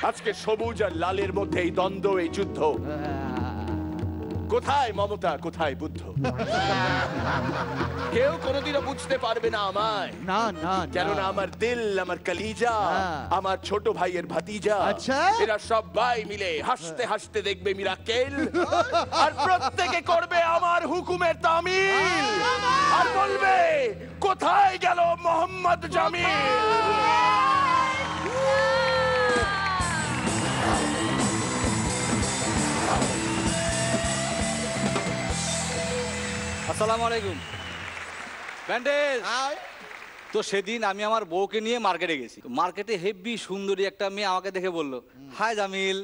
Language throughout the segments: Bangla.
আজকে সবুজ আর লালের মধ্যে এই দ্বন্দ্ব, এই যুদ্ধ। কোথায় মমতা, কোথায় বুদ্ধ? কেউ কোনোদিনও বুঝতে পারবে না আমায়, না না, কেননা আমার দিল, আমার কলিজা, আমার ছোট ভাইয়ের ভাতিজা, এরা সবাই মিলে হাসতে হাসতে দেখবে মিরাকেল, আর প্রত্যেকে করবে আমার হুকুমের তামিল, আর বলবে কোথায় গেল মোহাম্মদ জামিল। আসসালামু আলাইকুম। ব্যান্ডেজ। তো সেদিন আমি আমার বউকে নিয়ে মার্কেটে গেছি। মার্কেটে হেভি সুন্দরী একটা মেয়ে আমাকে দেখে বলল, হাই জামিল।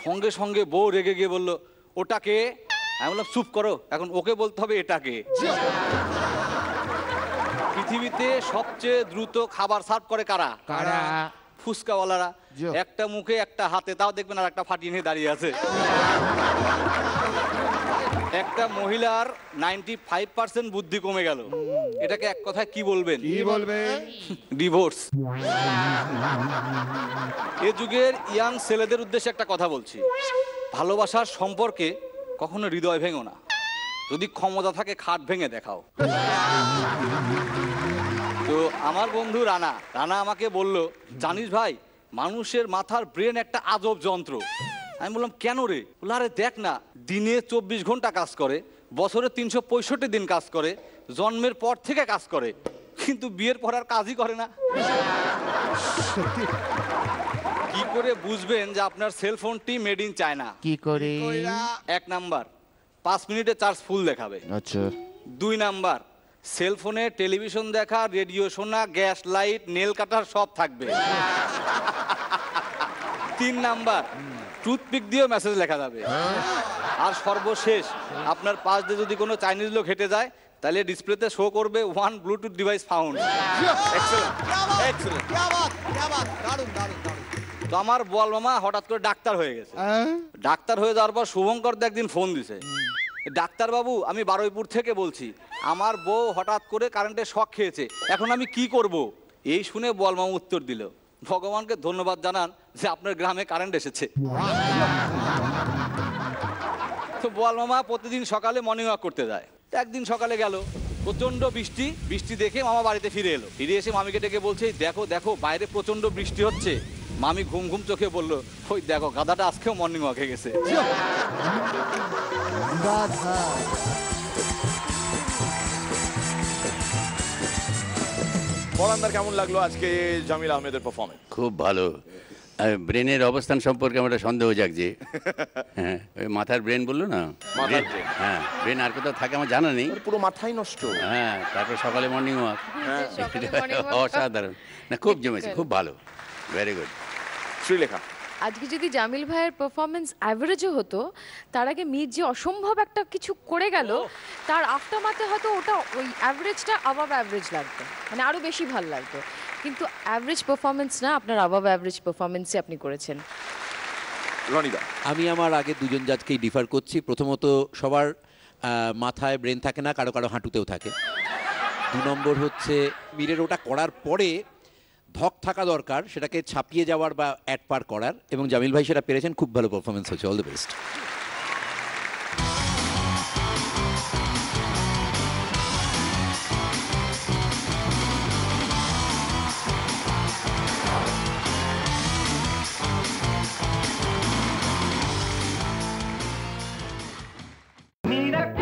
সঙ্গে সঙ্গে বউ রেগে গিয়ে বলল, ওটাকে? আমি বললাম চুপ করো, এখন ওকে বলতে হবে এটাকে। পৃথিবীতে সবচেয়ে দ্রুত খাবার সার্ভ করে কারা? কারা? ফুচকাওয়ালারা। একটা মুখে একটা হাতে, তাও দেখবেন আর একটা ফাটিয়ে নিয়ে দাঁড়িয়ে আছে। একটা মহিলার 95% বুদ্ধি কমে গেল, এটাকে এক কথায় কি বলবেন? কি বলবেন? ডিভোর্স। এ যুগের ইয়াং ছেলেদের উদ্দেশ্যে একটা কথা বলছি, ভালোবাসার সম্পর্কে কখনো হৃদয় ভেঙো না, যদি ক্ষমতা থাকে খাট ভেঙে দেখাও। তো আমার বন্ধু রানা আমাকে বলল, জানিস ভাই, মানুষের মাথার ব্রেন একটা আজব যন্ত্র। আমি বললাম কেন রে? বললো আরে দেখ না, দিনে 24 ঘন্টা কাজ করে, বছরে 365 দিন কাজ করে, জন্মের পর থেকে কাজ করে, কিন্তু বিয়ের পর আর কাজই করে না। কি করে বুঝবেন যে আপনার সেলফোনটি মেড ইন চায়না? কি করে? 1 নাম্বার, 5 মিনিটে চার্জ ফুল দেখাবে। আচ্ছা। 2 নাম্বার, সেলফোনে টেলিভিশন দেখা, রেডিও শোনা, গ্যাস লাইট, নেল কাটার সব থাকবে। 3 নাম্বার, টুথপিক দিয়েও মেসেজ লেখা যাবে। আর সর্বশেষ, আপনার পাশ দিয়ে যদি কোনো চাইনিজ লোক হেঁটে যায়, তাহলে ডিসপ্লেতে শো করবে 1 ব্লুটুথ ডিভাইস ফাউন্ড। তো আমার বল মামা হঠাৎ করে ডাক্তার হয়ে গেছে। ডাক্তার হয়ে যাওয়ার পর শুভঙ্কর একদিন ফোন দিছে, ডাক্তার বাবু আমি বারুইপুর থেকে বলছি, আমার বউ হঠাৎ করে কারেন্টে শক খেয়েছে, এখন আমি কি করব? এই শুনে বল মামা উত্তর দিল, ভগবানকে ধন্যবাদ জানান যে আপনার গ্রামে কারেন্ট এসেছে। তো বল মামা প্রতিদিন সকালে মর্নিং ওয়াক করতে যায়। একদিন সকালে গেল, প্রচন্ড বৃষ্টি দেখে মামা বাড়িতে ফিরে এলো। ফিরে এসে মামিকে ডেকে বলছে, দেখো দেখো বাইরে প্রচন্ড বৃষ্টি হচ্ছে। মামি ঘুম ঘুম চোখে বলল, ওই দেখো গাধাটা আজকেও মর্নিং ওয়াকে গেছে। পরান্দার কেমন লাগলো আজকে জামিল আহমেদের পারফরমেন্স? খুব ভালো। ব্রেনের অবস্থান সম্পর্কে আমার একটা সন্দেহ জাগছে। হ্যাঁ, ওই মাথার ব্রেন বললো না, হ্যাঁ ব্রেন আর কোথাও থাকে আমার জানা নেই, পুরো মাথাই নষ্ট। হ্যাঁ, তারপর সকালে মর্নিং ওয়াক, অসাধারণ। না খুব জমেছে, খুব ভালো, ভেরি গুড। শ্রীলেখা, আজকে যদি জামিল ভাইয়ের পারফরমেন্স অ্যাভারেজও হতো, তার আগে মির যে অসম্ভব একটা কিছু করে গেল, তার আফটারমাথে হয়তো ওটা ওই অ্যাভারেজটা আবাব অ্যাভারেজ লাগতো, মানে আরও বেশি ভালো লাগতো। কিন্তু অ্যাভারেজ পারফরমেন্স না, আপনার আবাব অ্যাভারেজ পারফরমেন্সই আপনি করেছেন। রনিদা, আমি আমার আগে দুজন জাজকেই ডিফার করছি। প্রথমত, সবার মাথায় ব্রেন থাকে না, কারো কারো হাঁটুতেও থাকে। 2 নম্বর হচ্ছে, মিরের ওটা করার পরে ধক থাকা দরকার, সেটাকে ছাপিয়ে যাওয়ার বা অ্যাড পার করার, এবং জামিল ভাই সেটা পেরেছেন। খুব ভালো পারফরমেন্স হচ্ছে, অল দ্য বেস্ট। Miracle.